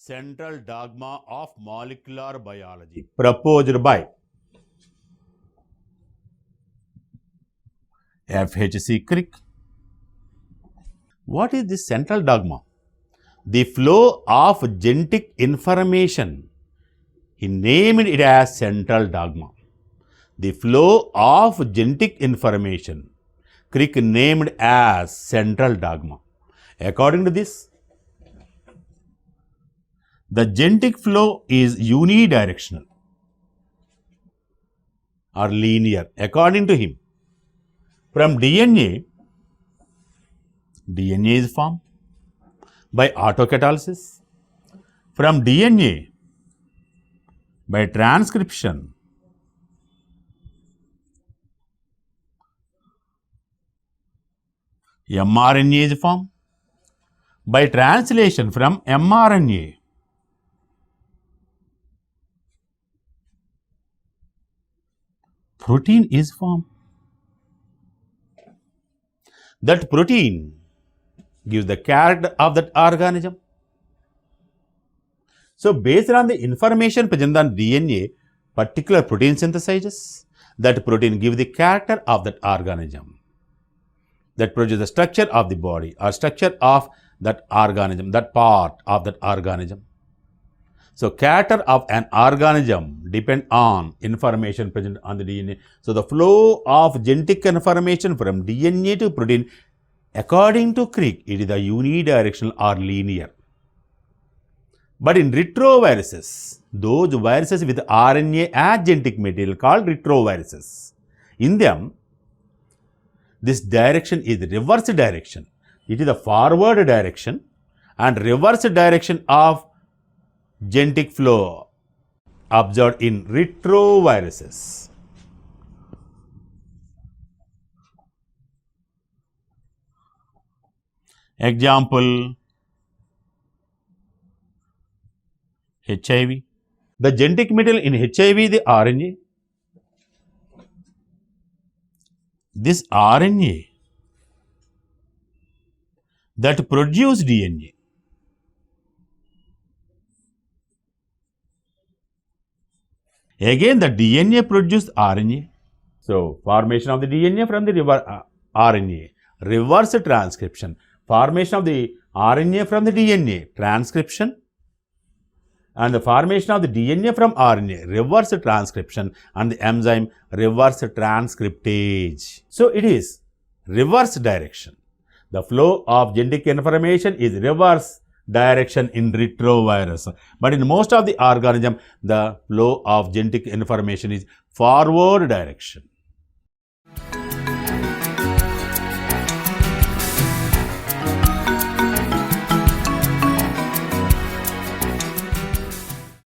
Central Dogma of Molecular Biology, proposed by F.H.C. Crick. What is this central dogma? The flow of genetic information. He named it as central dogma. The flow of genetic information, Crick named as central dogma. According to this, the genetic flow is unidirectional or linear. According to him, from DNA is formed by autocatalysis. From DNA, by transcription. mRNA is formed by translation from mRNA. Protein is formed. That protein gives the character of that organism. So, based on the information present on DNA, particular protein synthesizes. That protein gives the character of that organism. That produces the structure of the body or structure of that organism, that part of that organism. So, character of an organism depend on information present on the DNA. So, the flow of genetic information from DNA to protein, according to Crick, it is the unidirectional or linear. But in retroviruses, those viruses with RNA as genetic material called retroviruses, in them, this direction is reverse direction. It is the forward direction and reverse direction of genetic flow observed in retroviruses. Example, HIV. The genetic material in HIV is the RNA. This RNA that produce DNA. Again, the DNA produce RNA. So, formation of the DNA from the RNA, reverse transcription. Formation of the RNA from the DNA, transcription. And the formation of the DNA from RNA, reverse transcription, and the enzyme, reverse transcriptase. So, it is reverse direction. The flow of genetic information is reverse direction in retrovirus. But in most of the organism, the flow of genetic information is forward direction.